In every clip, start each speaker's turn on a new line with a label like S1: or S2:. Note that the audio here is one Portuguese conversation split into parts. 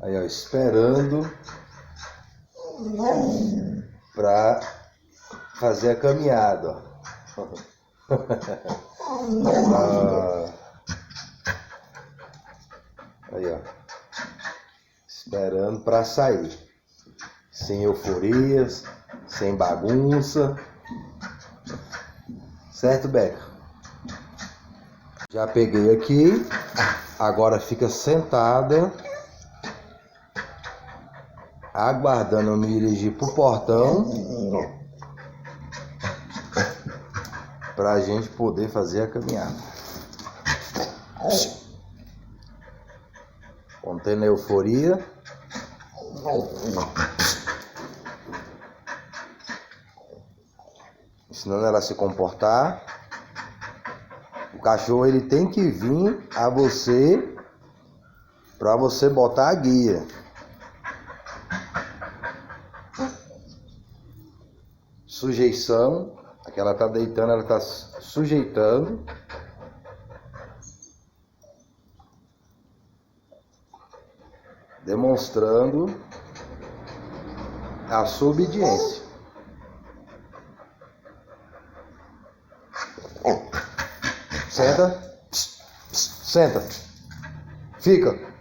S1: Aí, ó, esperando pra fazer a caminhada, ó. Aí, ó, esperando pra sair, sem euforias, sem bagunça, certo, Beca? Já peguei aqui, agora fica sentada, aguardando eu me dirigir pro portão pra gente poder fazer a caminhada. Contendo a euforia. Ensinando ela a se comportar. O cachorro ele tem que vir a você para você botar a guia. Sujeição. Aqui ela tá deitando, ela tá sujeitando. Demonstrando a sua obediência. Senta. Senta. Fica.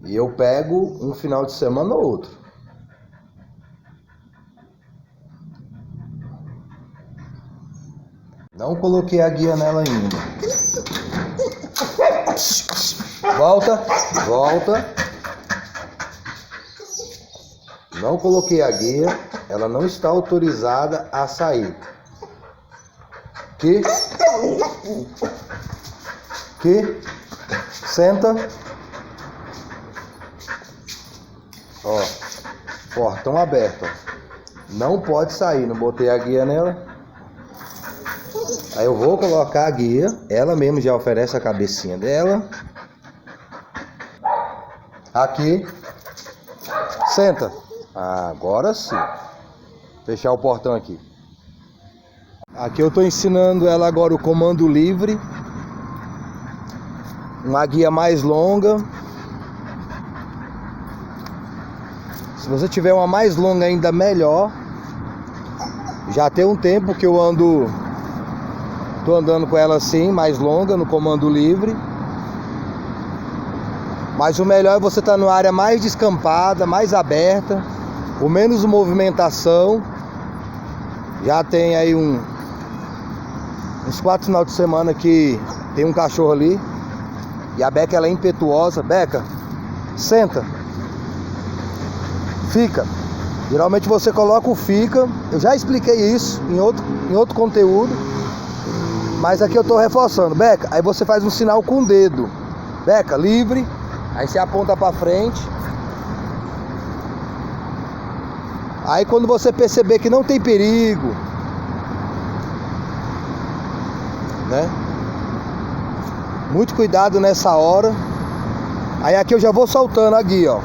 S1: E eu pego um final de semana ou outro. Não coloquei a guia nela ainda. Volta, volta. Não coloquei a guia, ela não está autorizada a sair. Que? Senta. Ó, portão aberto. Não pode sair, não botei a guia nela. Aí eu vou colocar a guia, ela mesmo já oferece a cabecinha dela. Aqui. Senta. Agora sim. Fechar o portão aqui. Aqui eu estou ensinando ela agora o comando livre. Uma guia mais longa. Se você tiver uma mais longa ainda melhor. Já tem um tempo que eu tô andando com ela assim, mais longa, no comando livre. Mas o melhor é você estar numa área mais descampada, mais aberta, com menos movimentação. Já tem aí uns 4 finais de semana que tem um cachorro ali. E a Beca ela é impetuosa. Beca, senta. Fica. Geralmente você coloca o fica. Eu já expliquei isso em outro conteúdo. Mas aqui eu tô reforçando. Beca, aí você faz um sinal com o dedo. Beca, livre. Aí você aponta pra frente. Aí quando você perceber que não tem perigo, né? Muito cuidado nessa hora. Aí aqui eu já vou soltando a guia, ó.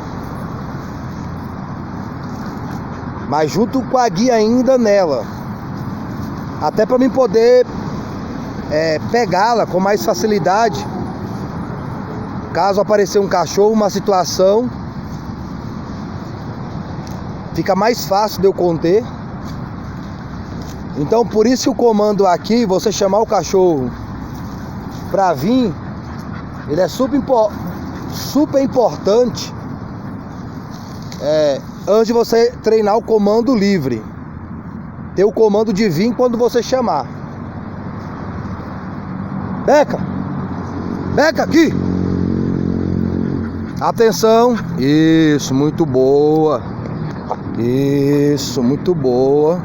S1: Mas junto com a guia ainda nela. Até pra mim poder pegá-la com mais facilidade. Caso aparecer um cachorro, uma situação, fica mais fácil de eu conter. Então por isso o comando aqui, você chamar o cachorro pra vir, ele é super importante antes de você treinar o comando livre. Ter o comando de vir quando você chamar. Beca! Beca, aqui! Atenção! Isso, muito boa! Isso, muito boa!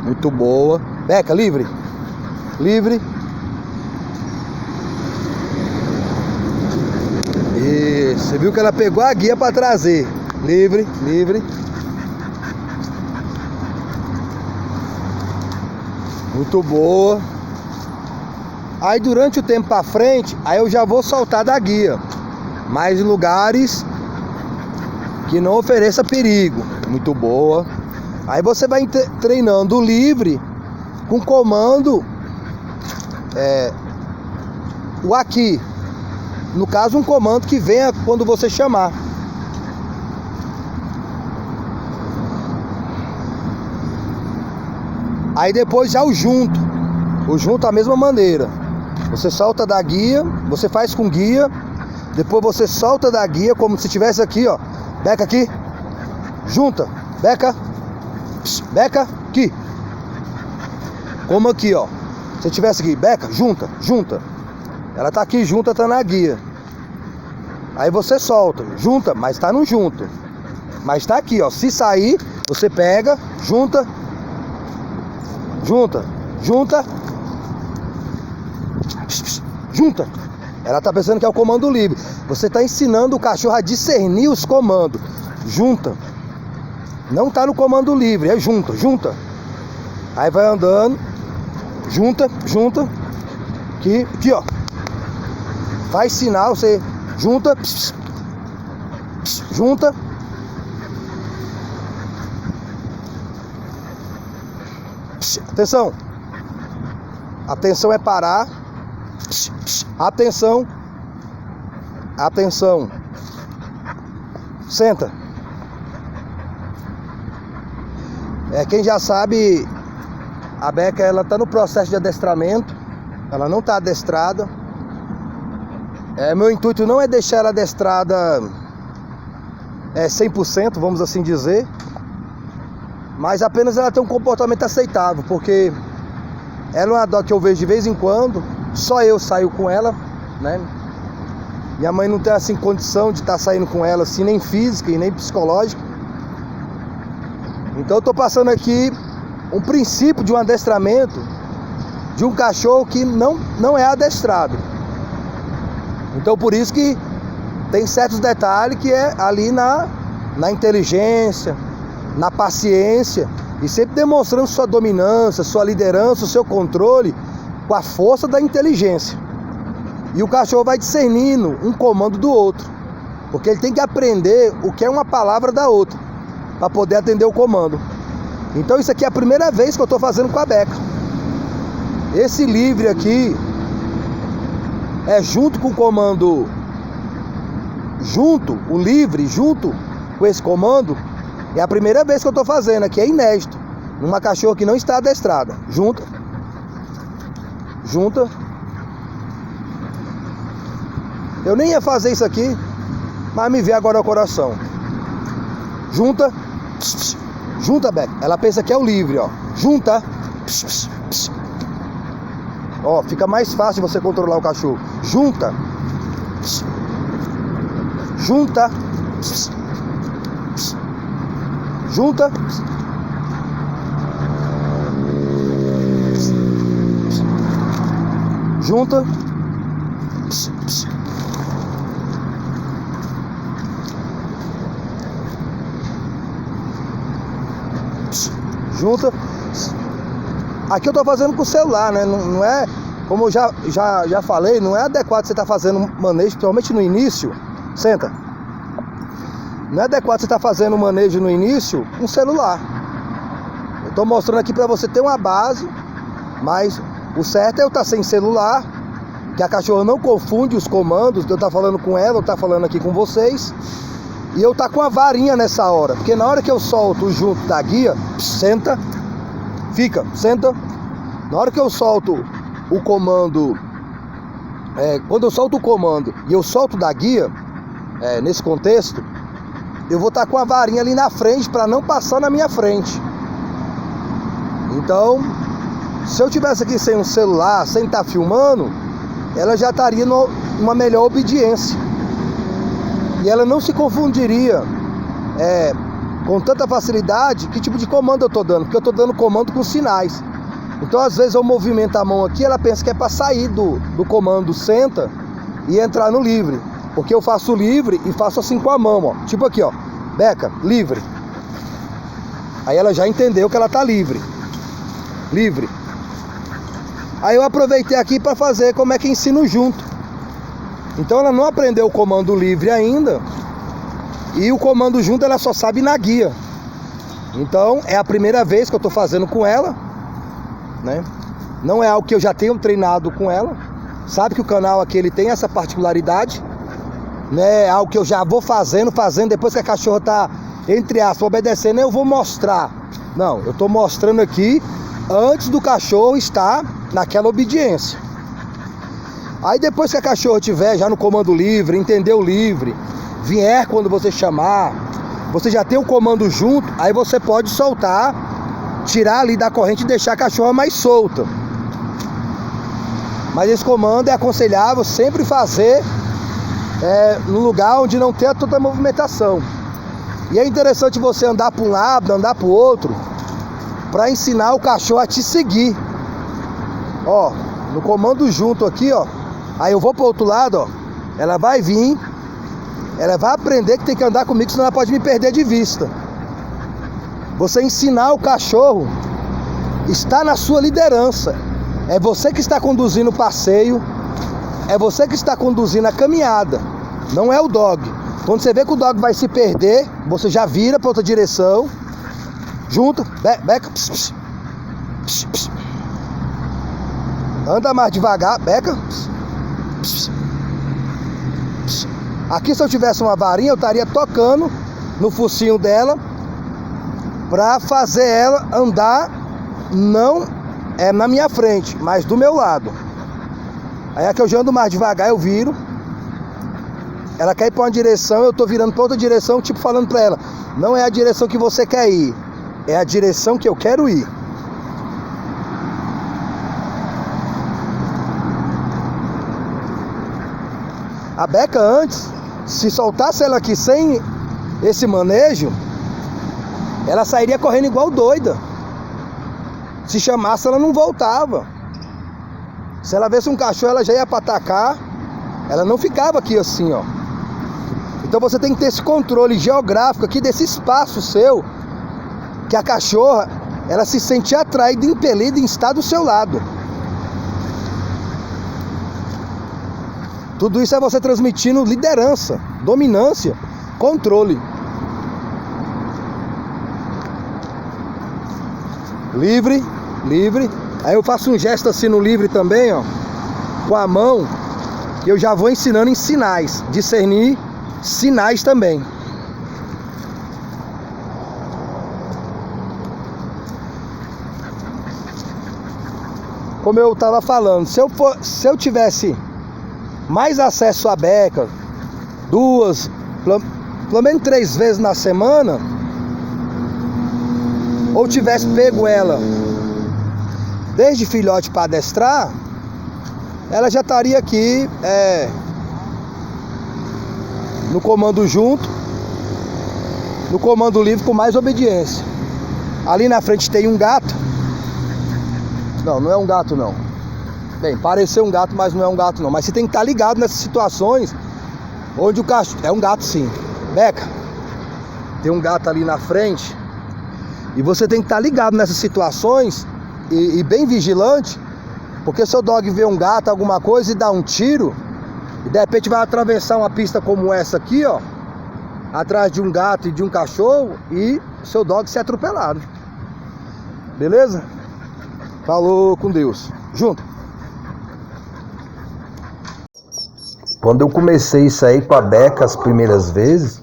S1: Muito boa! Beca, livre! Livre! Isso, você viu que ela pegou a guia para trazer. Livre, livre. Muito boa. Aí durante o tempo para frente, aí eu já vou soltar da guia. Mais em lugares que não ofereça perigo. Muito boa. Aí você vai treinando livre com comando o aqui. no caso um comando que venha quando você chamar. Aí depois já o junto da mesma maneira. Você solta da guia, você faz com guia, depois você solta da guia como se estivesse aqui, ó. Beca aqui, junta, beca, beca aqui. Como aqui, ó. Se estivesse aqui, beca, junta. Ela tá aqui junta, tá na guia. Aí você solta, junta, mas tá no junto. Mas tá aqui, ó. Se sair, você pega, junta. Ela tá pensando que é o comando livre. Você tá ensinando o cachorro a discernir os comandos. Junta. Não tá no comando livre, é junta. Aí vai andando. Junta. Aqui, ó. Faz sinal, você junta. Junta. Atenção. Atenção é parar. Atenção. Senta. Quem já sabe, a Beca, ela tá no processo de adestramento. Ela não tá adestrada. Meu intuito não é deixar ela adestrada 100%, vamos assim dizer. Mas apenas ela tem um comportamento aceitável, porque ela é uma dog que eu vejo de vez em quando. Só eu saio com ela, né? Minha mãe não tem assim condição de estar saindo com ela assim, nem física e nem psicológica. Então eu tô passando aqui um princípio de um adestramento de um cachorro que não é adestrado. Então por isso que tem certos detalhes que é ali na inteligência, na paciência, e sempre demonstrando sua dominância, sua liderança, o seu controle com a força da inteligência. E o cachorro vai discernindo um comando do outro, porque ele tem que aprender o que é uma palavra da outra para poder atender o comando. Então isso aqui é a primeira vez que eu estou fazendo com a Beca. Esse livre aqui é junto com o comando, o livre junto com esse comando. É a primeira vez que eu tô fazendo aqui, é inédito. Numa cachorra que não está adestrada. Junta. Eu nem ia fazer isso aqui, mas me veio agora ao coração. Junta, Beca. Ela pensa que é o livre, ó. Junta. Ó, fica mais fácil você controlar o cachorro. Junta. Junta. Aqui eu tô fazendo com o celular, né? Não é, como eu já falei, não é adequado você estar fazendo manejo, principalmente no início. Senta. Não é adequado você estar fazendo manejo no início com celular. Eu tô mostrando aqui para você ter uma base, mas o certo é eu estar sem celular, que a cachorra não confunde os comandos de eu estar falando com ela, eu estar falando aqui com vocês. E eu estar com a varinha nessa hora, porque na hora que eu solto o junto da guia, senta. Na hora que eu solto o comando, quando eu solto o comando e eu solto da guia, nesse contexto, eu vou estar com a varinha ali na frente para não passar na minha frente. Então, se eu tivesse aqui sem um celular, sem estar filmando, ela já estaria numa melhor obediência. E ela não se confundiria com tanta facilidade que tipo de comando eu estou dando, porque eu estou dando comando com sinais. Então às vezes eu movimento a mão aqui, ela pensa que é para sair do comando senta e entrar no livre, porque eu faço livre e faço assim com a mão, ó, tipo aqui, ó, Beca, livre. Aí ela já entendeu que ela tá livre. Aí eu aproveitei aqui para fazer como é que ensino junto. Então ela não aprendeu o comando livre ainda, e o comando junto ela só sabe na guia. Então é a primeira vez que eu estou fazendo com ela, né? Não é algo que eu já tenho treinado com ela, sabe que o canal aqui ele tem essa particularidade, né? Algo que eu já vou fazendo, depois que a cachorra tá, entre aspas, obedecendo, eu vou mostrar. Não, eu tô mostrando aqui antes do cachorro estar naquela obediência. Aí depois que a cachorra estiver já no comando livre, entendeu livre, vier quando você chamar, você já tem o comando junto, aí você pode soltar, tirar ali da corrente e deixar a cachorra mais solta. Mas esse comando é aconselhável sempre fazer no lugar onde não tem toda a movimentação. E é interessante você andar para um lado, andar para o outro, para ensinar o cachorro a te seguir. Ó, no comando junto aqui, ó. Aí eu vou pro outro lado, ó. Ela vai vir, ela vai aprender que tem que andar comigo, senão ela pode me perder de vista. Você ensinar o cachorro está na sua liderança. É você que está conduzindo o passeio, é você que está conduzindo a caminhada, não é o dog. Quando você vê que o dog vai se perder, você já vira para outra direção, junto, beca, pss, pss, pss, pss. Anda mais devagar, beca. Pss, pss, pss. Aqui, se eu tivesse uma varinha, eu estaria tocando no focinho dela para fazer ela andar, não na minha frente, mas do meu lado. Aí aqui eu já ando mais devagar, eu viro. Ela quer ir para uma direção, eu tô virando para outra direção, tipo falando para ela: não é a direção que você quer ir, é a direção que eu quero ir. A Beca antes, se soltasse ela aqui sem esse manejo, ela sairia correndo igual doida. Se chamasse, ela não voltava. Se ela visse um cachorro, ela já ia para atacar. Ela não ficava aqui assim, ó. Então você tem que ter esse controle geográfico aqui desse espaço seu, que a cachorra, ela se sente atraída, impelida em estar do seu lado. Tudo isso é você transmitindo liderança, dominância, controle. Livre, livre. Aí eu faço um gesto assim no livre também, ó, com a mão, que eu já vou ensinando em sinais, discernir sinais também. Como eu estava falando, se eu tivesse mais acesso à Beca, pelo menos 3 vezes na semana, ou tivesse pego ela desde filhote para adestrar, ela já estaria aqui no comando junto, no comando livre com mais obediência. Ali na frente tem um gato. Não, não é um gato não. Bem, pareceu um gato, mas não é um gato não. Mas você tem que estar ligado nessas situações onde o cachorro... É um gato sim. Beca, tem um gato ali na frente. E você tem que estar ligado nessas situações e bem vigilante. Porque se o dog vê um gato, alguma coisa, e dá um tiro, e de repente vai atravessar uma pista como essa aqui, ó, atrás de um gato e de um cachorro, e seu dog ser atropelado. Beleza? Falou com Deus. Junto. Quando eu comecei a sair com a Beca as primeiras vezes,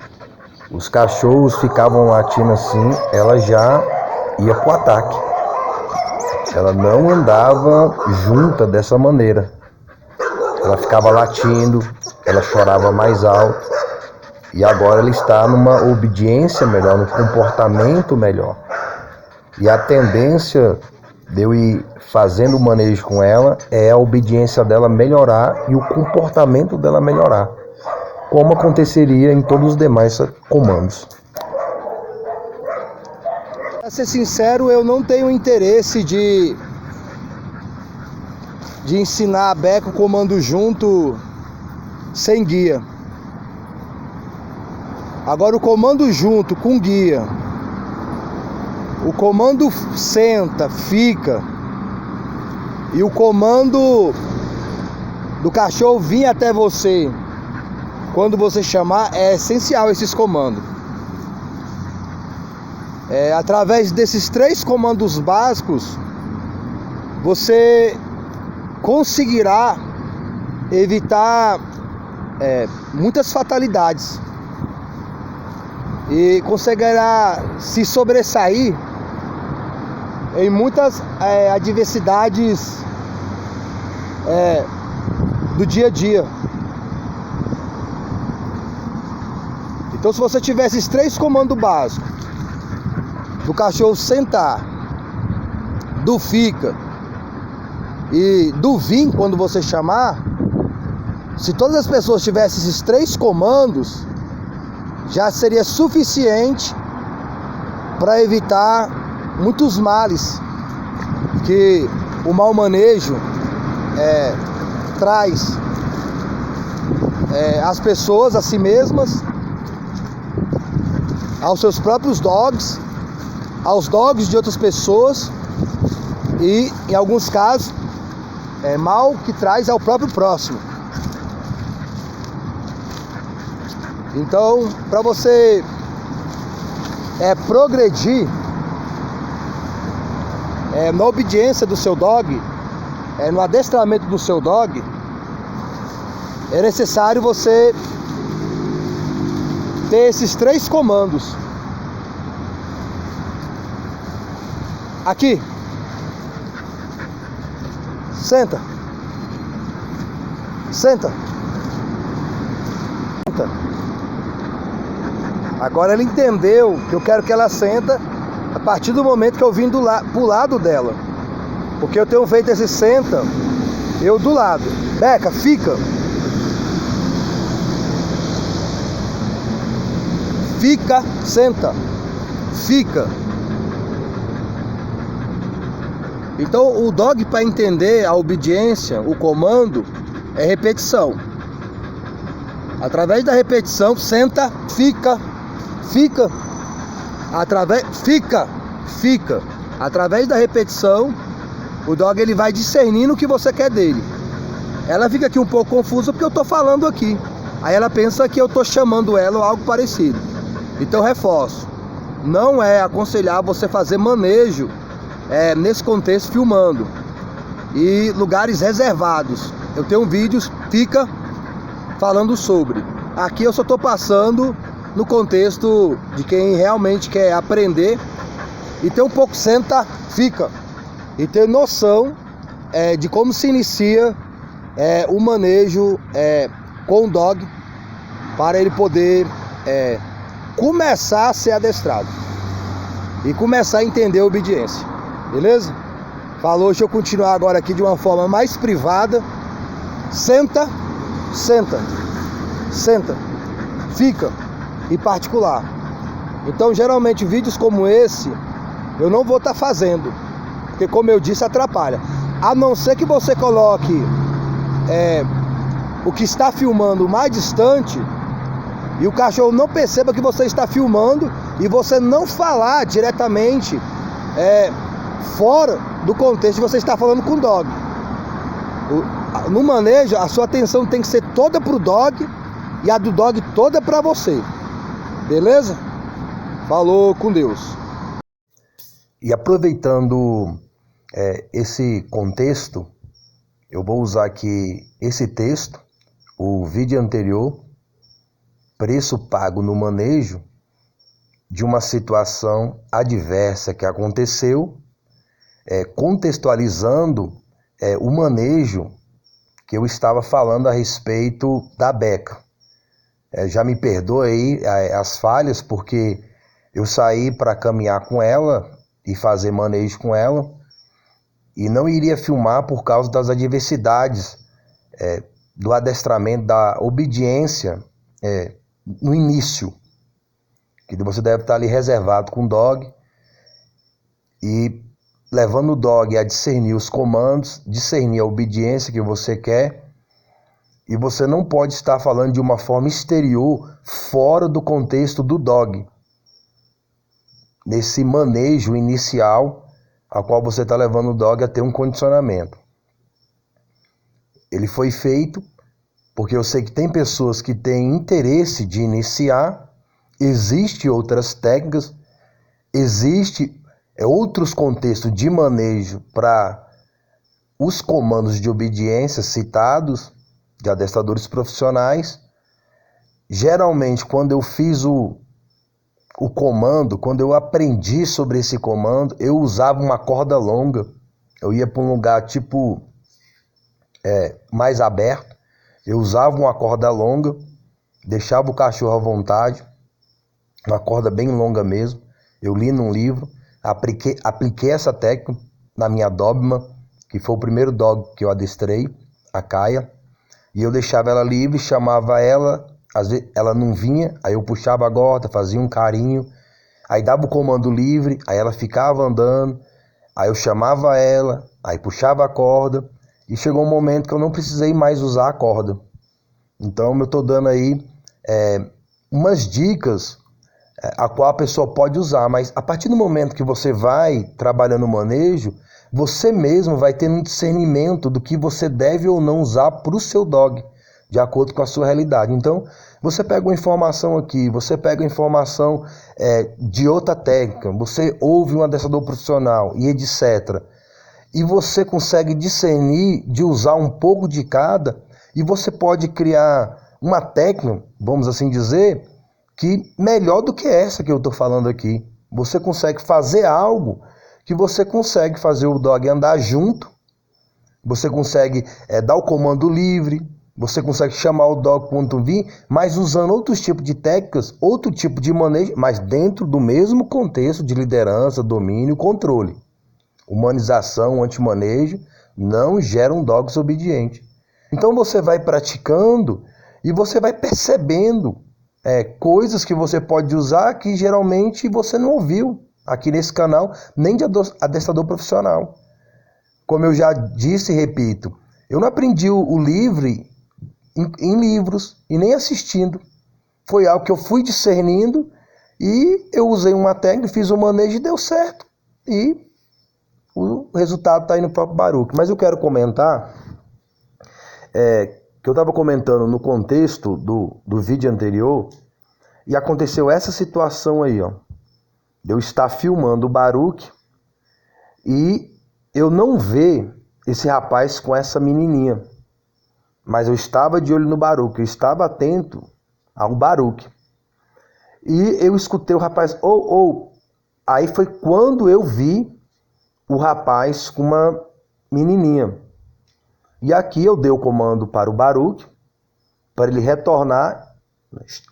S1: os cachorros ficavam latindo assim, ela já ia pro ataque. Ela não andava junta dessa maneira. Ela ficava latindo, ela chorava mais alto. E agora ela está numa obediência melhor, num comportamento melhor. E a tendência de eu ir fazendo o manejo com ela é a obediência dela melhorar e o comportamento dela melhorar, como aconteceria em todos os demais comandos. Para ser sincero, eu não tenho interesse de ensinar a Beca o comando junto sem guia. Agora o comando junto com guia, o comando senta, fica, e o comando do cachorro vir até você quando você chamar, é essencial esses comandos. Através desses 3 comandos básicos, você conseguirá evitar muitas fatalidades e conseguirá se sobressair em muitas adversidades do dia a dia. Então, se você tiver esses 3 comandos básicos, do cachorro sentar, do fica e do vim quando você chamar, se todas as pessoas tivessem esses 3 comandos, já seria suficiente para evitar muitos males que o mau manejo traz às pessoas, a si mesmas, aos seus próprios dogs, aos dogs de outras pessoas e, em alguns casos, mal que traz ao próprio próximo. Então, para você progredir na obediência do seu dog, no adestramento do seu dog, é necessário você ter esses 3 comandos. Aqui. Senta. Senta. Senta. Agora ela entendeu que eu quero que ela senta a partir do momento que eu vim pro lado dela. Porque eu tenho feito esse senta, eu do lado. Beca, fica. Fica, senta. Fica. Então o dog, para entender a obediência, o comando, é repetição. Através da repetição, senta, fica, fica. Fica. Através da repetição, o dog ele vai discernindo o que você quer dele. Ela fica aqui um pouco confusa porque eu tô falando aqui. Aí ela pensa que eu tô chamando ela ou algo parecido. Então reforço, não é aconselhável você fazer manejo nesse contexto filmando. E lugares reservados. Eu tenho vídeos, fica falando sobre. Aqui eu só tô passando no contexto de quem realmente quer aprender e ter um pouco senta, fica. E ter noção de como se inicia o manejo com o dog para ele poder começar a ser adestrado e começar a entender a obediência, beleza? Falou, deixa eu continuar agora aqui de uma forma mais privada. Senta, senta, senta, fica e particular. Então geralmente vídeos como esse eu não vou estar fazendo, porque como eu disse atrapalha, a não ser que você coloque o que está filmando mais distante e o cachorro não perceba que você está filmando e você não falar diretamente fora do contexto que você está falando com o dog. No manejo, a sua atenção tem que ser toda para o dog e a do dog toda para você, beleza? Falou, com Deus. E aproveitando esse contexto, eu vou usar aqui esse texto, o vídeo anterior, preço pago no manejo de uma situação adversa que aconteceu, contextualizando o manejo que eu estava falando a respeito da Beca. Já me perdoe aí as falhas, porque eu saí para caminhar com ela e fazer manejo com ela e não iria filmar por causa das adversidades do adestramento, da obediência no início, que você deve estar ali reservado com o dog e levando o dog a discernir os comandos, discernir a obediência que você quer, e você não pode estar falando de uma forma exterior, fora do contexto do dog, nesse manejo inicial, a qual você está levando o dog a ter um condicionamento. Ele foi feito porque eu sei que tem pessoas que têm interesse de iniciar, existem outras técnicas, existem outros contextos de manejo para os comandos de obediência citados, de adestradores profissionais. Geralmente, quando eu fiz o comando, quando eu aprendi sobre esse comando, eu usava uma corda longa. Eu ia para um lugar tipo mais aberto, eu usava uma corda longa, deixava o cachorro à vontade, uma corda bem longa mesmo. Eu li num livro, apliquei essa técnica na minha Doberman, que foi o primeiro dog que eu adestrei, a Kaia, e eu deixava ela livre, chamava ela, às vezes ela não vinha, aí eu puxava a corda, fazia um carinho, aí dava o comando livre, aí ela ficava andando, aí eu chamava ela, aí puxava a corda, e chegou um momento que eu não precisei mais usar a corda. Então eu estou dando aí umas dicas a qual a pessoa pode usar, mas a partir do momento que você vai trabalhando o manejo, você mesmo vai ter um discernimento do que você deve ou não usar para o seu dog, de acordo com a sua realidade. Então, você pega uma informação aqui, você pega uma informação de outra técnica, você ouve um adestrador profissional e etc. E você consegue discernir de usar um pouco de cada, e você pode criar uma técnica, vamos assim dizer, que melhor do que essa que eu estou falando aqui. Você consegue fazer algo que você consegue fazer o dog andar junto, você consegue dar o comando livre, você consegue chamar o dog quando vir, mas usando outros tipos de técnicas, outro tipo de manejo, mas dentro do mesmo contexto de liderança, domínio, controle. Humanização, antimanejo não gera um dog desobediente. Então você vai praticando e você vai percebendo coisas que você pode usar que geralmente você não ouviu aqui nesse canal, nem de adestrador profissional. Como eu já disse e repito, eu não aprendi o livre em livros e nem assistindo. Foi algo que eu fui discernindo e eu usei uma técnica, fiz um manejo e deu certo. E o resultado está aí no próprio Baruch. Mas eu quero comentar que eu estava comentando no contexto do vídeo anterior e aconteceu essa situação aí, ó. Eu estar filmando o Baruch e eu não ver esse rapaz com essa menininha, mas eu estava de olho no Baruch, eu estava atento ao Baruch. E eu escutei o rapaz, aí foi quando eu vi o rapaz com uma menininha. E aqui eu dei o comando para o Baruch, para ele retornar,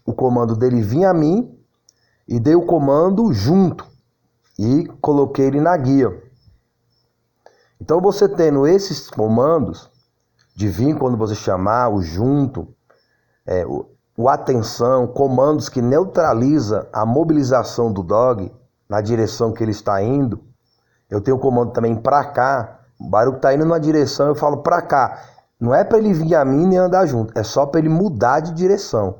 S1: o comando dele vinha a mim, e dei o comando junto, e coloquei ele na guia. Então você tendo esses comandos, de vir quando você chamar, o junto, o atenção, comandos que neutraliza a mobilização do dog na direção que ele está indo. Eu tenho o comando também para cá, o Baruch está indo numa direção, eu falo para cá. Não é para ele vir a mim nem andar junto, é só para ele mudar de direção.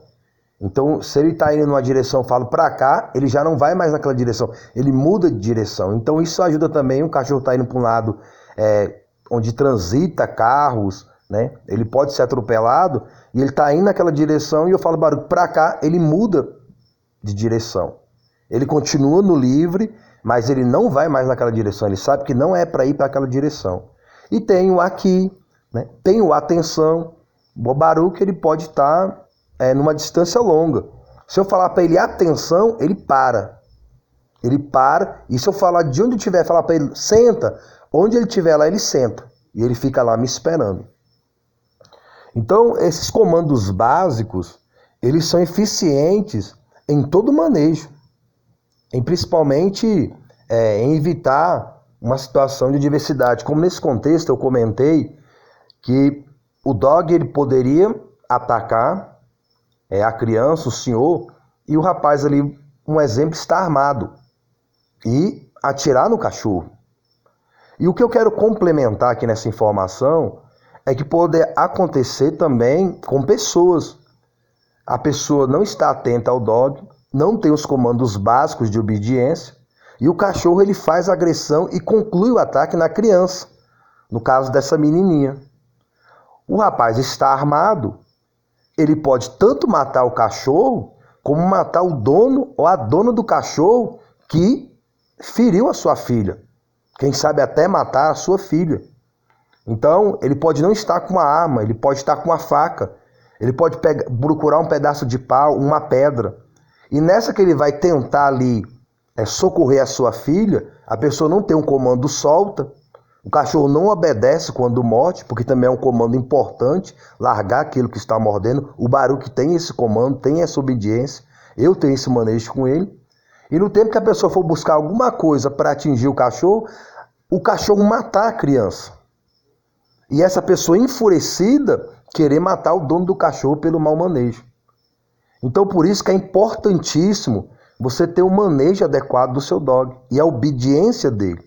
S1: Então, se ele está indo numa direção, eu falo para cá, ele já não vai mais naquela direção, ele muda de direção. Então, isso ajuda também, o cachorro está indo para um lado onde transita carros, né? Ele pode ser atropelado, e ele está indo naquela direção, e eu falo, Baruch, para cá, ele muda de direção. Ele continua no livre, mas ele não vai mais naquela direção, ele sabe que não é para ir para aquela direção. E tem o aqui, né? Tem o atenção, o Baruch ele pode estar numa distância longa. Se eu falar para ele atenção, ele para. Ele para, e se eu falar de onde estiver, falar para ele senta, onde ele estiver lá, ele senta. E ele fica lá me esperando. Então, esses comandos básicos, eles são eficientes em todo manejo. Principalmente em evitar uma situação de adversidade. Como nesse contexto eu comentei que o dog ele poderia atacar a criança, o senhor, e o rapaz ali, um exemplo, está armado e atirar no cachorro. E o que eu quero complementar aqui nessa informação é que pode acontecer também com pessoas. A pessoa não está atenta ao dog, não tem os comandos básicos de obediência, e o cachorro ele faz a agressão e conclui o ataque na criança, no caso dessa menininha. O rapaz está armado, ele pode tanto matar o cachorro, como matar o dono ou a dona do cachorro que feriu a sua filha. Quem sabe até matar a sua filha. Então, ele pode não estar com uma arma, ele pode estar com uma faca, ele pode procurar um pedaço de pau, uma pedra. E nessa que ele vai tentar ali socorrer a sua filha, a pessoa não tem um comando solta, o cachorro não obedece quando morde, porque também é um comando importante, largar aquilo que está mordendo. O Baruch tem esse comando, tem essa obediência, eu tenho esse manejo com ele. E no tempo que a pessoa for buscar alguma coisa para atingir o cachorro matar a criança. E essa pessoa enfurecida querer matar o dono do cachorro pelo mau manejo. Então por isso que é importantíssimo você ter o manejo adequado do seu dog e a obediência dele.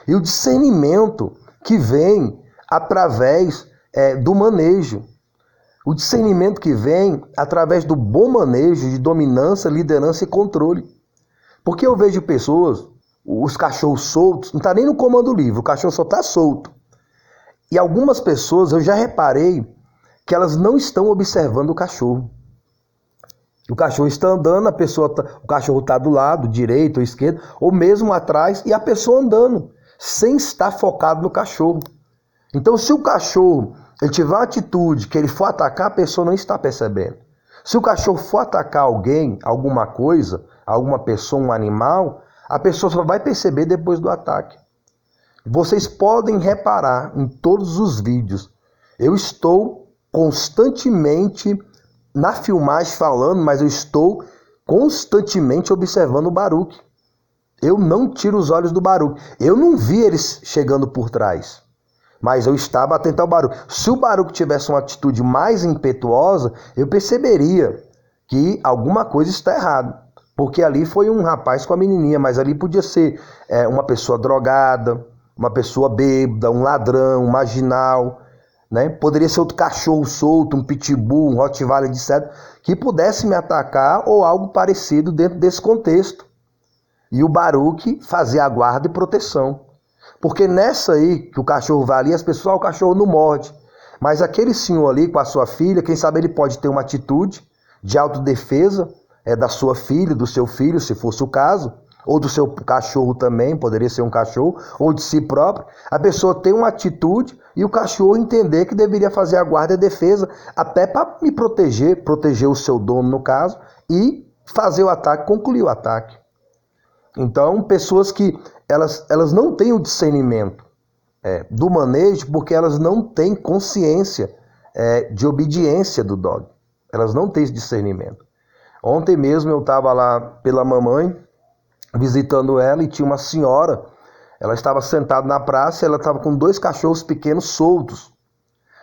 S1: E o discernimento que vem através do manejo. O discernimento que vem através do bom manejo de dominância, liderança e controle. Porque eu vejo pessoas, os cachorros soltos, não está nem no comando livre, o cachorro só está solto. E algumas pessoas, eu já reparei, que elas não estão observando o cachorro. O cachorro está andando, o cachorro está do lado, direito ou esquerdo, ou mesmo atrás, e a pessoa andando, sem estar focado no cachorro. Então, se o cachorro ele tiver uma atitude que ele for atacar, a pessoa não está percebendo. Se o cachorro for atacar alguém, alguma coisa, alguma pessoa, um animal, a pessoa só vai perceber depois do ataque. Vocês podem reparar em todos os vídeos, eu estou constantemente na filmagem falando, mas eu estou constantemente observando o Baruch. Eu não tiro os olhos do Baruch. Eu não vi eles chegando por trás, mas eu estava atento ao Baruch. Se o Baruch tivesse uma atitude mais impetuosa, eu perceberia que alguma coisa está errada. Porque ali foi um rapaz com a menininha, mas ali podia ser uma pessoa drogada, uma pessoa bêbada, um ladrão, um marginal, né? Poderia ser outro cachorro solto, um pitbull, um rottweiler, etc., que pudesse me atacar ou algo parecido dentro desse contexto. E o Baruch fazia a guarda e proteção. Porque nessa aí, que o cachorro vai ali, as pessoas, o cachorro não morde. Mas aquele senhor ali com a sua filha, quem sabe ele pode ter uma atitude de autodefesa da sua filha, do seu filho, se fosse o caso, ou do seu cachorro também, poderia ser um cachorro, ou de si próprio. A pessoa tem uma atitude e o cachorro entender que deveria fazer a guarda e a defesa, até para me proteger, proteger o seu dono no caso, e fazer o ataque, concluir o ataque. Então, pessoas que elas não têm o discernimento do manejo, porque elas não têm consciência de obediência do dog. Elas não têm esse discernimento. Ontem mesmo eu estava lá pela mamãe, visitando ela, e tinha uma senhora, ela estava sentada na praça, ela estava com 2 cachorros pequenos soltos,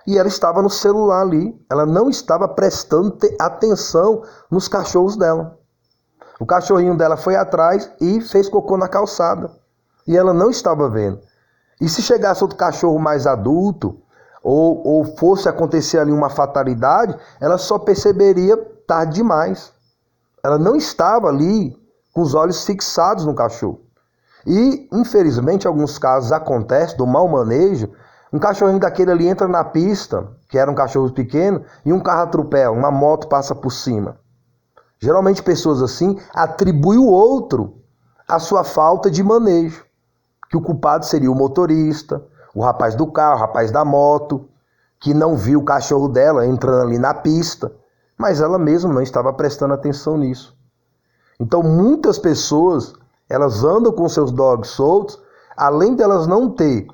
S1: e ela estava no celular ali, ela não estava prestando atenção nos cachorros dela. O cachorrinho dela foi atrás e fez cocô na calçada, e ela não estava vendo. E se chegasse outro cachorro mais adulto, ou fosse acontecer ali uma fatalidade, ela só perceberia tarde demais. Ela não estava ali com os olhos fixados no cachorro. E, infelizmente, em alguns casos acontece do mau manejo, um cachorrinho daquele ali entra na pista, que era um cachorro pequeno, e um carro atropela, uma moto passa por cima. Geralmente pessoas assim atribuem o outro a sua falta de manejo, que o culpado seria o motorista, o rapaz do carro, o rapaz da moto, que não viu o cachorro dela entrando ali na pista, mas ela mesma não estava prestando atenção nisso. Então muitas pessoas, elas andam com seus dogs soltos, além de elas não ter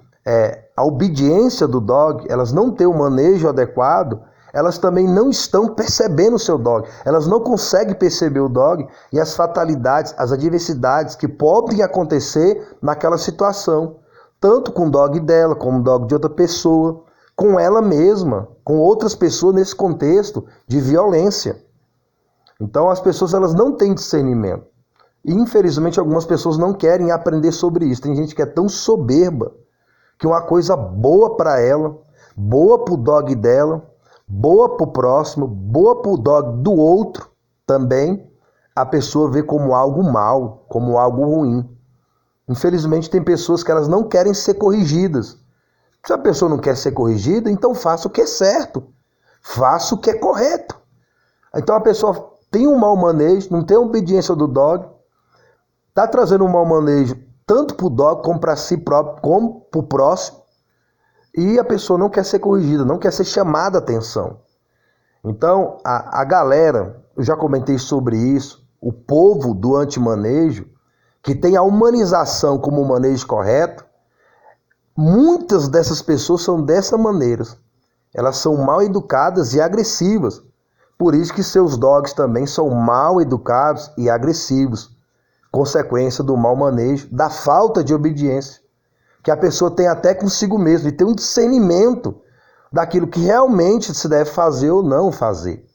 S1: a obediência do dog, elas não ter o manejo adequado, elas também não estão percebendo o seu dog. Elas não conseguem perceber o dog e as fatalidades, as adversidades que podem acontecer naquela situação. Tanto com o dog dela, como o dog de outra pessoa, com ela mesma, com outras pessoas nesse contexto de violência. Então as pessoas elas não têm discernimento. E infelizmente algumas pessoas não querem aprender sobre isso. Tem gente que é tão soberba que uma coisa boa para ela, boa para o dog dela, boa para o próximo, boa para o dog do outro também, a pessoa vê como algo mal, como algo ruim. Infelizmente tem pessoas que elas não querem ser corrigidas. Se a pessoa não quer ser corrigida, então faça o que é certo, faça o que é correto. Então a pessoa tem um mau manejo, não tem a obediência do dog, está trazendo um mau manejo tanto para o dog como para si próprio, como para o próximo.
S2: e a pessoa não quer ser corrigida, não quer ser chamada a atenção. Então, a galera, eu já comentei sobre isso, o povo do antimanejo, que tem a humanização como o manejo correto, muitas dessas pessoas são dessa maneira. Elas são mal educadas e agressivas. Por isso que seus dogs também são mal educados e agressivos. Consequência do mau manejo, da falta de obediência. Que a pessoa tem até consigo mesmo, e tem um discernimento daquilo que realmente se deve fazer ou não fazer.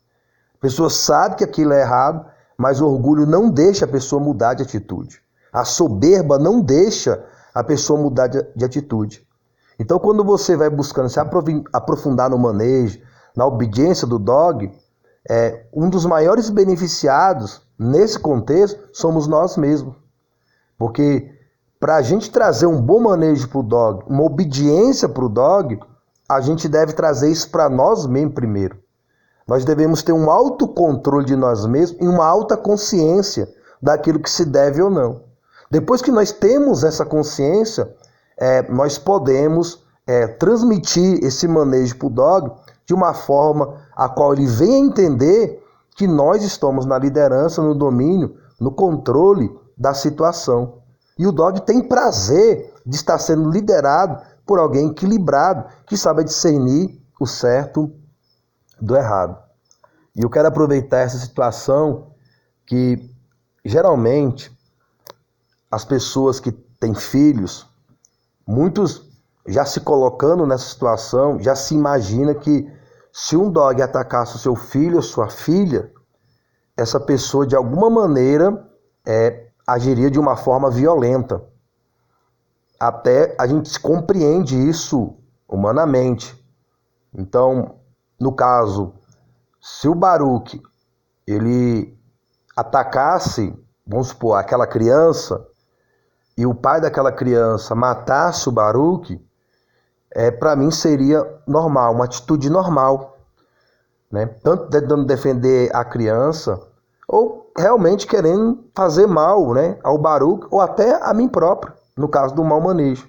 S2: A pessoa sabe que aquilo é errado, mas o orgulho não deixa a pessoa mudar de atitude. A soberba não deixa a pessoa mudar de atitude. Então, quando você vai buscando se aprofundar no manejo, na obediência do dog, um dos maiores beneficiados nesse contexto somos nós mesmos. Porque para a gente trazer um bom manejo para o dog, uma obediência para o dog, a gente deve trazer isso para nós mesmos primeiro. Nós devemos ter um autocontrole de nós mesmos e uma alta consciência daquilo que se deve ou não. Depois que nós temos essa consciência, nós podemos transmitir esse manejo para o dog de uma forma a qual ele venha entender que nós estamos na liderança, no domínio, no controle da situação. E o dog tem prazer de estar sendo liderado por alguém equilibrado, que sabe discernir o certo do errado. E eu quero aproveitar essa situação que, geralmente, as pessoas que têm filhos, muitos já se colocando nessa situação, já se imagina que se um dog atacasse o seu filho ou sua filha, essa pessoa de alguma maneira agiria de uma forma violenta. Até a gente compreende isso humanamente. Então, no caso, se o Baruque ele atacasse, vamos supor, aquela criança, e o pai daquela criança matasse o Baruque, para mim seria normal, uma atitude normal, né? Tanto tentando defender a criança, ou realmente querendo fazer mal, né, ao Baruque, ou até a mim próprio, no caso do mau manejo.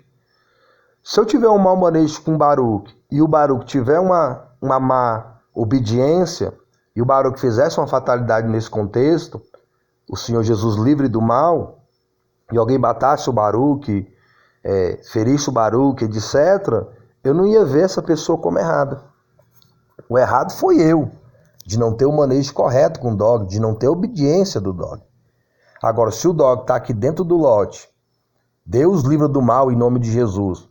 S2: Se eu tiver um mau manejo com o Baruque, e o Baruque tiver uma má obediência, e o Baruque fizesse uma fatalidade nesse contexto, o Senhor Jesus livre do mal, e alguém matasse o Baruque, ferisse o Baruque, etc., eu não ia ver essa pessoa como errada. O errado foi eu, de não ter o manejo correto com o dog, de não ter a obediência do dog. Agora, se o dog está aqui dentro do lote, Deus livra do mal em nome de Jesus,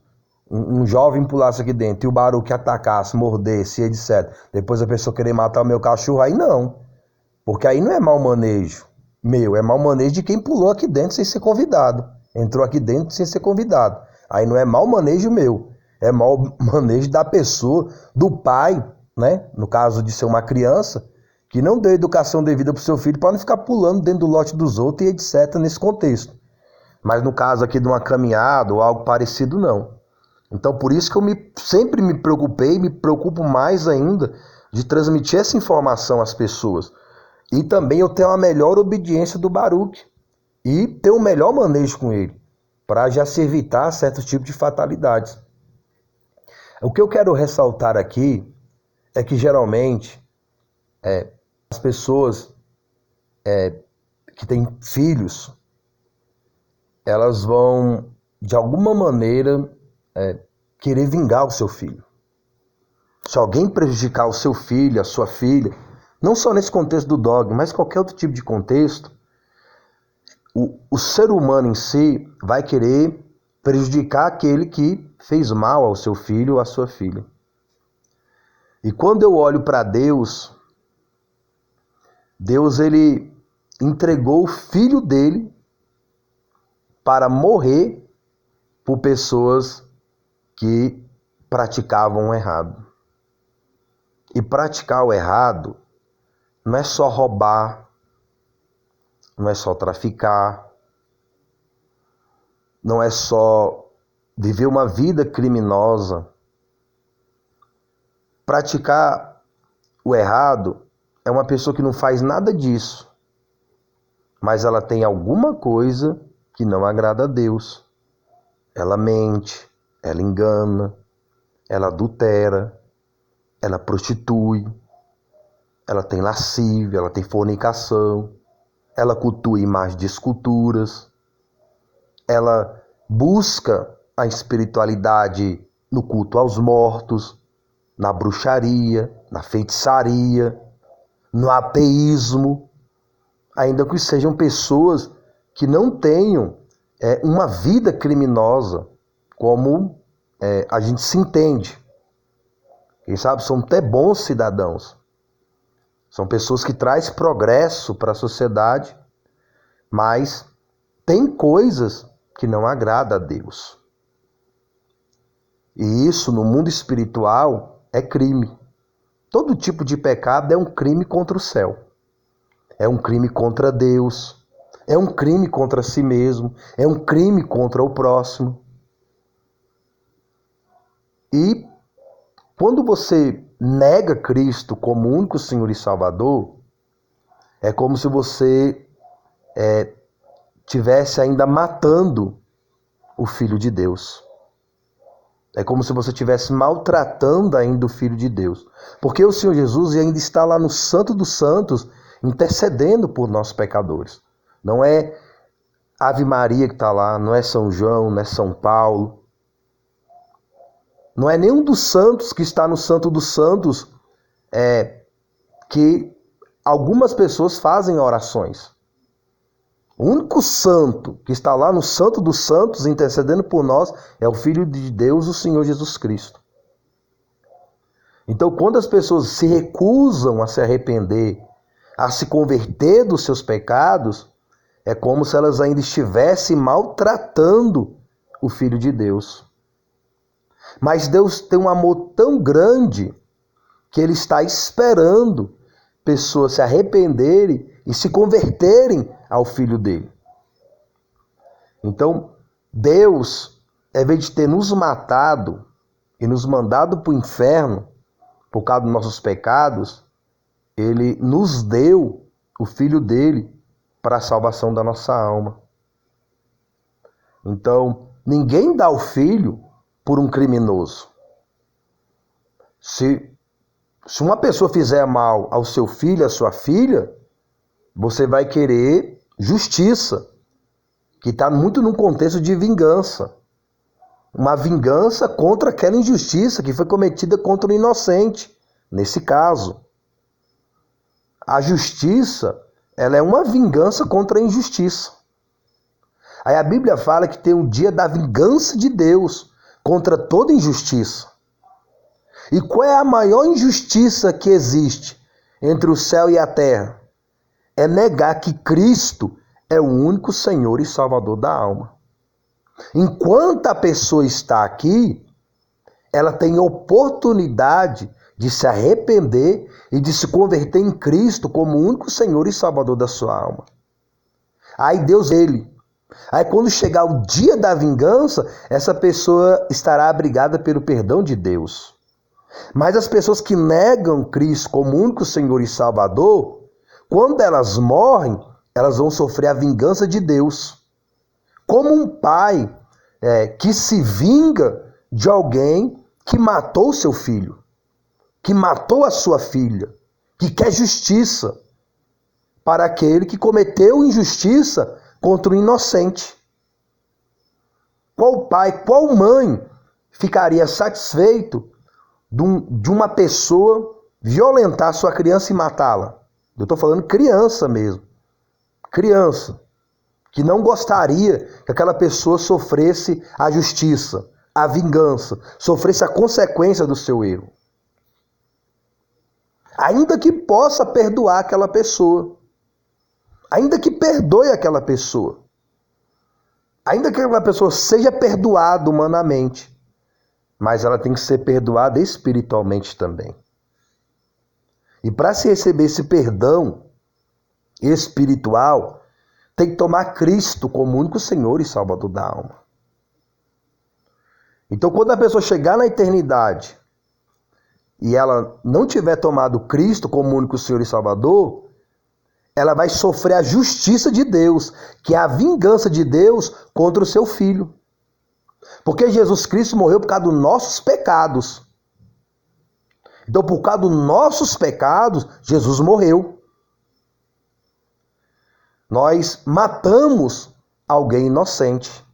S2: um jovem pulasse aqui dentro e o Baruque atacasse, mordesse, etc., depois a pessoa querer matar o meu cachorro, aí não. Porque aí não é mau manejo meu, é mau manejo de quem pulou aqui dentro sem ser convidado. Entrou aqui dentro sem ser convidado. Aí não é mau manejo meu, é mau manejo da pessoa, do pai, né? No caso de ser uma criança, que não deu educação devida para o seu filho para não ficar pulando dentro do lote dos outros e etc. nesse contexto. Mas no caso aqui de uma caminhada ou algo parecido, não. Então por isso que eu sempre me preocupei, me preocupo mais ainda de transmitir essa informação às pessoas. E também eu tenho a melhor obediência do Baruque e ter o melhor manejo com ele, para já se evitar certos tipos de fatalidades. O que eu quero ressaltar aqui é que geralmente as pessoas que têm filhos, elas vão de alguma maneira querer vingar o seu filho. Se alguém prejudicar o seu filho, a sua filha, não só nesse contexto do dog, mas qualquer outro tipo de contexto, o ser humano em si vai querer prejudicar aquele que fez mal ao seu filho ou à sua filha. E quando eu olho para Deus, Deus ele entregou o filho dele para morrer por pessoas que praticavam o errado. E praticar o errado não é só roubar, não é só traficar, não é só viver uma vida criminosa. Praticar o errado é uma pessoa que não faz nada disso, mas ela tem alguma coisa que não agrada a Deus. Ela mente, ela engana, ela adultera, ela prostitui, ela tem lascívia, ela tem fornicação, ela cultua imagens de esculturas, ela busca a espiritualidade no culto aos mortos, na bruxaria, na feitiçaria, no ateísmo, ainda que sejam pessoas que não tenham uma vida criminosa, como a gente se entende. Quem sabe são até bons cidadãos. São pessoas que trazem progresso para a sociedade, mas tem coisas que não agradam a Deus. E isso, no mundo espiritual, é crime. Todo tipo de pecado é um crime contra o céu. É um crime contra Deus. É um crime contra si mesmo. É um crime contra o próximo. E quando você nega Cristo como único Senhor e Salvador, é como se você tivesse ainda matando o Filho de Deus. É como se você estivesse maltratando ainda o Filho de Deus. Porque o Senhor Jesus ainda está lá no Santo dos Santos, intercedendo por nós pecadores. Não é Ave Maria que está lá, não é São João, não é São Paulo. Não é nenhum dos santos que está no Santo dos Santos que algumas pessoas fazem orações. O único santo que está lá no Santo dos Santos intercedendo por nós é o Filho de Deus, o Senhor Jesus Cristo. Então, quando as pessoas se recusam a se arrepender, a se converter dos seus pecados, é como se elas ainda estivessem maltratando o Filho de Deus. Mas Deus tem um amor tão grande que Ele está esperando pessoas se arrependerem e se converterem ao Filho dele. Então, Deus, ao invés de ter nos matado e nos mandado para o inferno por causa dos nossos pecados, Ele nos deu o Filho dele para a salvação da nossa alma. Então, ninguém dá o Filho por um criminoso. Se uma pessoa fizer mal ao seu filho, à sua filha, você vai querer justiça, que está muito num contexto de vingança. Uma vingança contra aquela injustiça que foi cometida contra o inocente, nesse caso. A justiça, ela é uma vingança contra a injustiça. Aí a Bíblia fala que tem o dia da vingança de Deus contra toda injustiça. E qual é a maior injustiça que existe entre o céu e a terra? É negar que Cristo é o único Senhor e Salvador da alma. Enquanto a pessoa está aqui, ela tem oportunidade de se arrepender e de se converter em Cristo como o único Senhor e Salvador da sua alma. Aí Deus, Aí quando chegar o dia da vingança, essa pessoa estará abrigada pelo perdão de Deus. Mas as pessoas que negam Cristo como único Senhor e Salvador, quando elas morrem, elas vão sofrer a vingança de Deus. Como um pai que se vinga de alguém que matou o seu filho, que matou a sua filha, que quer justiça para aquele que cometeu injustiça contra o inocente. Qual pai, qual mãe ficaria satisfeito de uma pessoa violentar sua criança e matá-la? Eu estou falando criança mesmo. Criança. Que não gostaria que aquela pessoa sofresse a justiça, a vingança, sofresse a consequência do seu erro. Ainda que possa perdoar aquela pessoa. Ainda que perdoe aquela pessoa. Ainda que aquela pessoa seja perdoada humanamente. Mas ela tem que ser perdoada espiritualmente também. E para se receber esse perdão espiritual, tem que tomar Cristo como único Senhor e Salvador da alma. Então, quando a pessoa chegar na eternidade e ela não tiver tomado Cristo como único Senhor e Salvador, ela vai sofrer a justiça de Deus, que é a vingança de Deus contra o seu filho. Porque Jesus Cristo morreu por causa dos nossos pecados. Então, por causa dos nossos pecados, Jesus morreu. Nós matamos alguém inocente.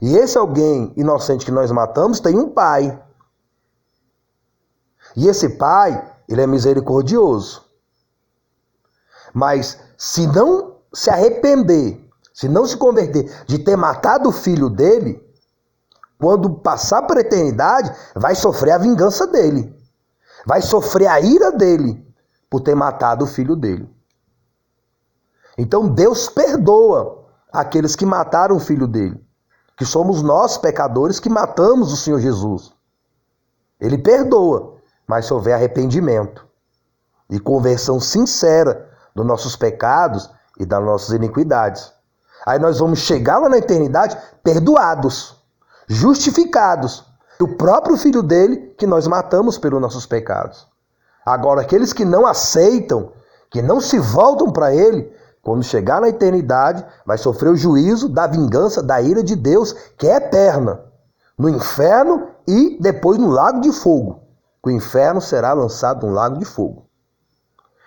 S2: E esse alguém inocente que nós matamos tem um pai. E esse pai, ele é misericordioso. Mas se não se arrepender, se não se converter de ter matado o filho dele, quando passar para a eternidade, vai sofrer a vingança dele. Vai sofrer a ira dele por ter matado o filho dele. Então Deus perdoa aqueles que mataram o filho dele, que somos nós, pecadores, que matamos o Senhor Jesus. Ele perdoa, mas se houver arrependimento e conversão sincera dos nossos pecados e das nossas iniquidades. Aí nós vamos chegar lá na eternidade perdoados, justificados. O próprio filho dele que nós matamos pelos nossos pecados. Agora, aqueles que não aceitam, que não se voltam para ele, quando chegar na eternidade, vai sofrer o juízo da vingança, da ira de Deus, que é eterna, no inferno e depois no lago de fogo. O inferno será lançado no lago de fogo.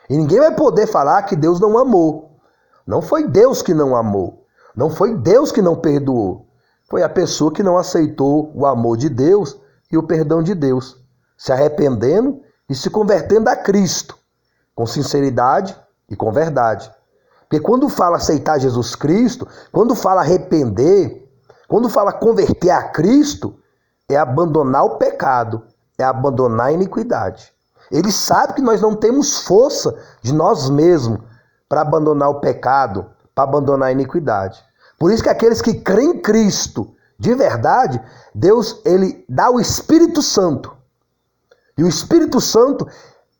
S2: E ninguém vai poder falar que Deus não amou. Não foi Deus que não amou. Não foi Deus que não perdoou. Foi a pessoa que não aceitou o amor de Deus e o perdão de Deus, se arrependendo e se convertendo a Cristo, com sinceridade e com verdade. Porque quando fala aceitar Jesus Cristo, quando fala arrepender, quando fala converter a Cristo, é abandonar o pecado, é abandonar a iniquidade. Ele sabe que nós não temos força de nós mesmos para abandonar o pecado, para abandonar a iniquidade. Por isso que aqueles que creem em Cristo de verdade, Deus ele dá o Espírito Santo. E o Espírito Santo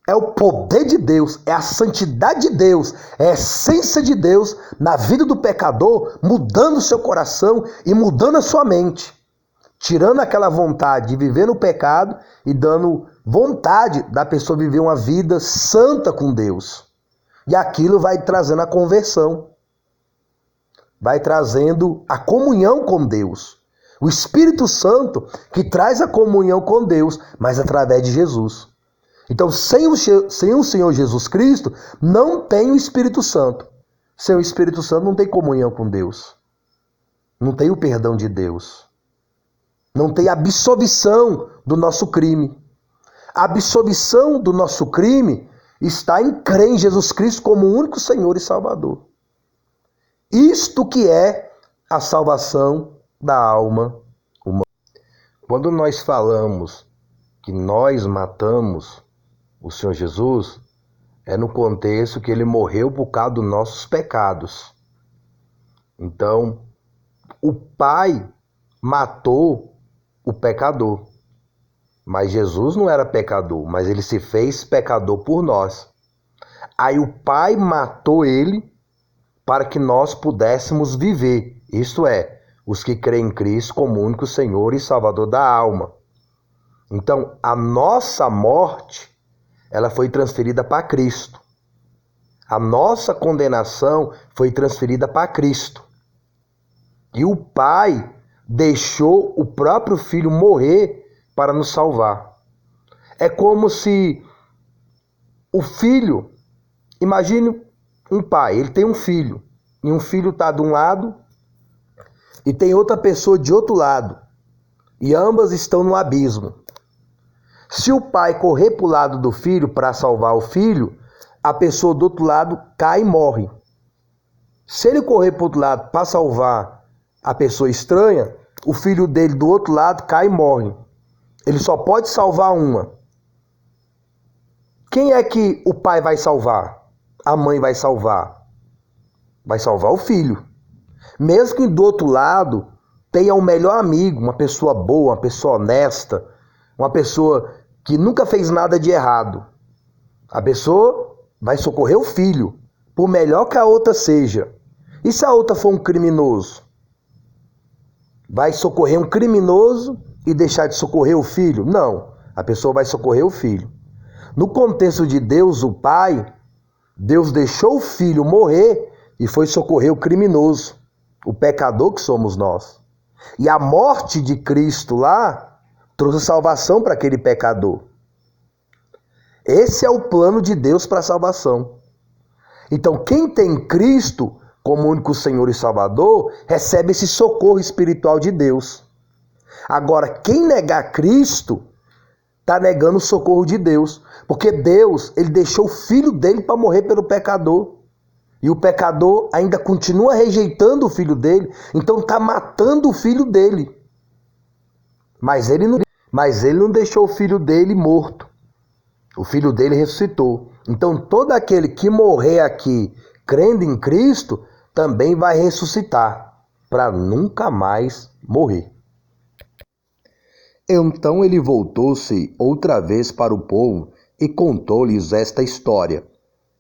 S2: é o poder de Deus, é a santidade de Deus, é a essência de Deus na vida do pecador, mudando o seu coração e mudando a sua mente. Tirando aquela vontade de viver no pecado e dando vontade da pessoa viver uma vida santa com Deus. E aquilo vai trazendo a conversão. Vai trazendo a comunhão com Deus. O Espírito Santo que traz a comunhão com Deus, mas através de Jesus. Então, sem o Senhor Jesus Cristo, não tem o Espírito Santo. Sem o Espírito Santo não tem comunhão com Deus. Não tem o perdão de Deus. Não tem a absolvição do nosso crime. A absolvição do nosso crime está em crer em Jesus Cristo como o único Senhor e Salvador. Isto que é a salvação da alma humana. Quando nós falamos que nós matamos o Senhor Jesus, é no contexto que ele morreu por causa dos nossos pecados. Então, o Pai matou o pecador. Mas Jesus não era pecador, mas ele se fez pecador por nós. Aí o Pai matou ele para que nós pudéssemos viver. Isto é, os que creem em Cristo como único Senhor e Salvador da alma. Então, a nossa morte, ela foi transferida para Cristo. A nossa condenação foi transferida para Cristo. E o Pai deixou o próprio Filho morrer para nos salvar. É como se o filho, imagine um pai, ele tem um filho, e um filho está de um lado e tem outra pessoa de outro lado, e ambas estão no abismo. Se o pai correr para o lado do filho para salvar o filho, a pessoa do outro lado cai e morre. Se ele correr para o outro lado para salvar a pessoa estranha, o filho dele do outro lado cai e morre. Ele só pode salvar uma. Quem é que o pai vai salvar? A mãe vai salvar? Vai salvar o filho. Mesmo que do outro lado tenha um melhor amigo, uma pessoa boa, uma pessoa honesta, uma pessoa que nunca fez nada de errado. A pessoa vai socorrer o filho, por melhor que a outra seja. E se a outra for um criminoso? Vai socorrer um criminoso e deixar de socorrer o filho? Não, a pessoa vai socorrer o filho. No contexto de Deus, o Pai, Deus deixou o filho morrer e foi socorrer o criminoso, o pecador que somos nós. E a morte de Cristo lá trouxe salvação para aquele pecador. Esse é o plano de Deus para a salvação. Então, quem tem Cristo como único Senhor e Salvador, recebe esse socorro espiritual de Deus. Agora, quem negar Cristo, está negando o socorro de Deus. Porque Deus, ele deixou o filho dele para morrer pelo pecador. E o pecador ainda continua rejeitando o filho dele, então está matando o filho dele. Mas ele não deixou o filho dele morto. O filho dele ressuscitou. Então todo aquele que morrer aqui crendo em Cristo também vai ressuscitar para nunca mais morrer. Então ele voltou-se outra vez para o povo e contou-lhes esta história.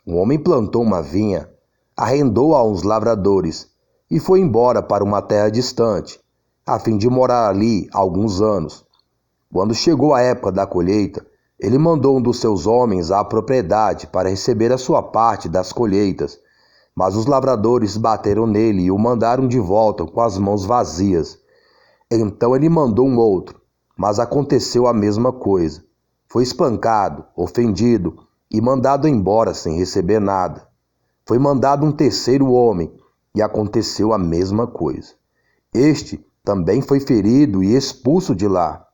S2: Um homem plantou uma vinha, arrendou a uns lavradores e foi embora para uma terra distante, a fim de morar ali alguns anos. Quando chegou a época da colheita, ele mandou um dos seus homens à propriedade para receber a sua parte das colheitas. Mas os lavradores bateram nele e o mandaram de volta com as mãos vazias. Então ele mandou um outro, mas aconteceu a mesma coisa. Foi espancado, ofendido e mandado embora sem receber nada. Foi mandado um terceiro homem e aconteceu a mesma coisa. Este também foi ferido e expulso de lá.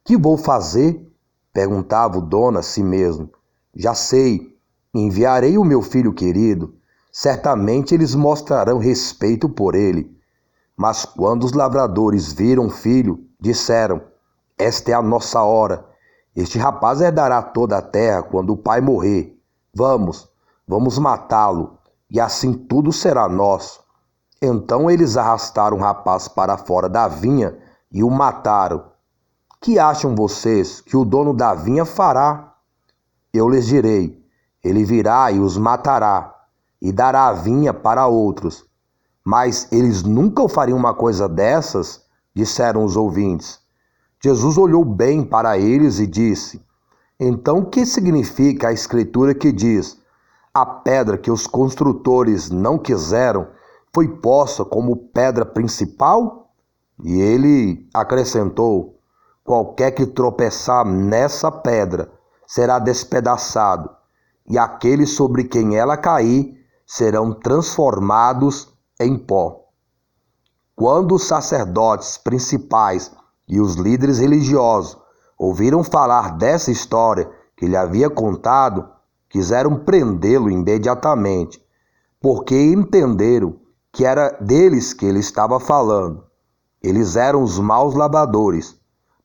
S2: Que vou fazer? Perguntava o dono a si mesmo. Já sei, enviarei o meu filho querido. Certamente eles mostrarão respeito por ele. Mas quando os lavradores viram o filho, disseram: esta é a nossa hora. Este rapaz herdará toda a terra quando o pai morrer. Vamos matá-lo, e assim tudo será nosso. Então eles arrastaram o rapaz para fora da vinha e o mataram. Que acham vocês que o dono da vinha fará? Eu lhes direi: ele virá e os matará, e dará a vinha para outros. Mas eles nunca fariam uma coisa dessas, disseram os ouvintes. Jesus olhou bem para eles e disse: então o que significa a escritura que diz: a pedra que os construtores não quiseram foi posta como pedra principal? E ele acrescentou: qualquer que tropeçar nessa pedra será despedaçado, e aqueles sobre quem ela cair serão transformados em pó. Quando os sacerdotes principais e os líderes religiosos ouviram falar dessa história que ele havia contado, quiseram prendê-lo imediatamente, porque entenderam que era deles que ele estava falando. Eles eram os maus lavradores,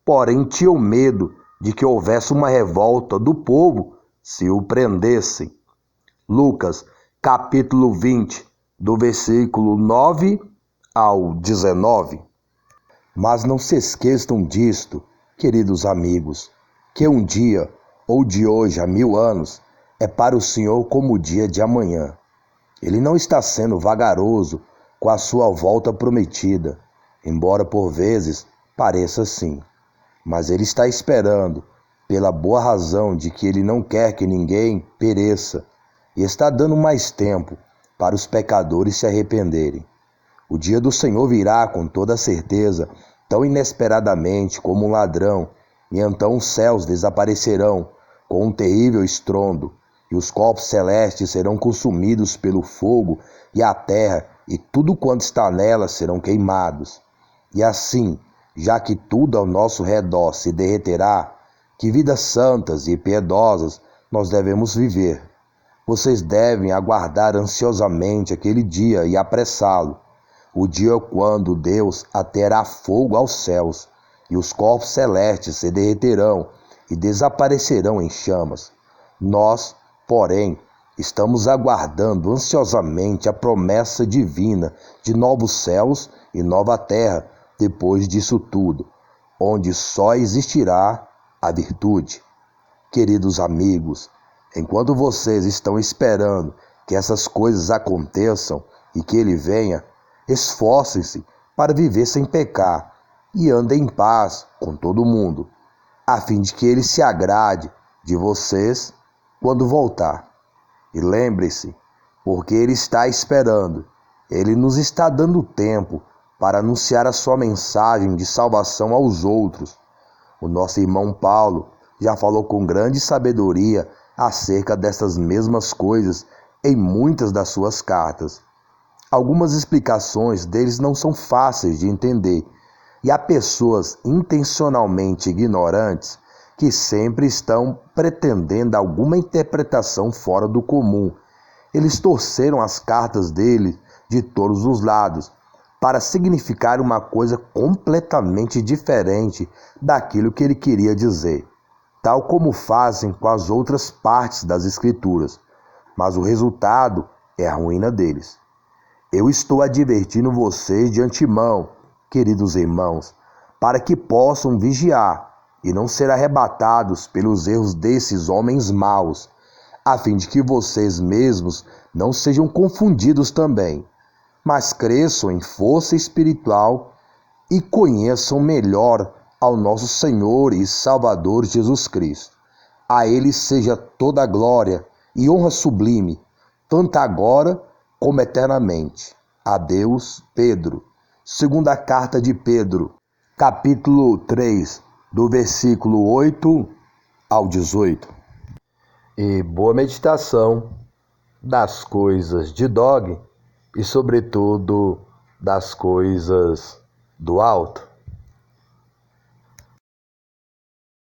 S2: porém tinham medo de que houvesse uma revolta do povo se o prendessem. Lucas, capítulo 20, do versículo 9 ao 19. Mas não se esqueçam disto, queridos amigos, que um dia, ou de hoje a 1000 anos, é para o Senhor como o dia de amanhã. Ele não está sendo vagaroso com a sua volta prometida, embora por vezes pareça assim. Mas ele está esperando, pela boa razão de que ele não quer que ninguém pereça, e está dando mais tempo para os pecadores se arrependerem. O dia do Senhor virá com toda certeza, tão inesperadamente como um ladrão, e então os céus desaparecerão com um terrível estrondo, e os corpos celestes serão consumidos pelo fogo, e a terra e tudo quanto está nela serão queimados. E assim, já que tudo ao nosso redor se derreterá, que vidas santas e piedosas nós devemos viver. Vocês devem aguardar ansiosamente aquele dia e apressá-lo, o dia quando Deus aterá fogo aos céus, e os corpos celestes se derreterão e desaparecerão em chamas. Nós, porém, estamos aguardando ansiosamente a promessa divina de novos céus e nova terra depois disso tudo, onde só existirá a virtude. Queridos amigos, enquanto vocês estão esperando que essas coisas aconteçam e que Ele venha, esforcem-se para viver sem pecar e andem em paz com todo mundo, a fim de que Ele se agrade de vocês quando voltar. E lembre-se, porque Ele está esperando, Ele nos está dando tempo para anunciar a sua mensagem de salvação aos outros. O nosso irmão Paulo já falou com grande sabedoria acerca dessas mesmas coisas em muitas das suas cartas. Algumas explicações deles não são fáceis de entender, e há pessoas intencionalmente ignorantes que sempre estão pretendendo alguma interpretação fora do comum. Eles torceram as cartas dele de todos os lados para significar uma coisa completamente diferente daquilo que ele queria dizer, tal como fazem com as outras partes das Escrituras, mas o resultado é a ruína deles. Eu estou advertindo vocês de antemão, queridos irmãos, para que possam vigiar e não ser arrebatados pelos erros desses homens maus, a fim de que vocês mesmos não sejam confundidos também, mas cresçam em força espiritual e conheçam melhor ao nosso Senhor e Salvador Jesus Cristo. A Ele seja toda a glória e honra sublime, tanto agora como eternamente. Adeus, Pedro. Segunda carta de Pedro, capítulo 3, do versículo 8 ao 18. E boa meditação das coisas de Dog e, sobretudo, das coisas do alto.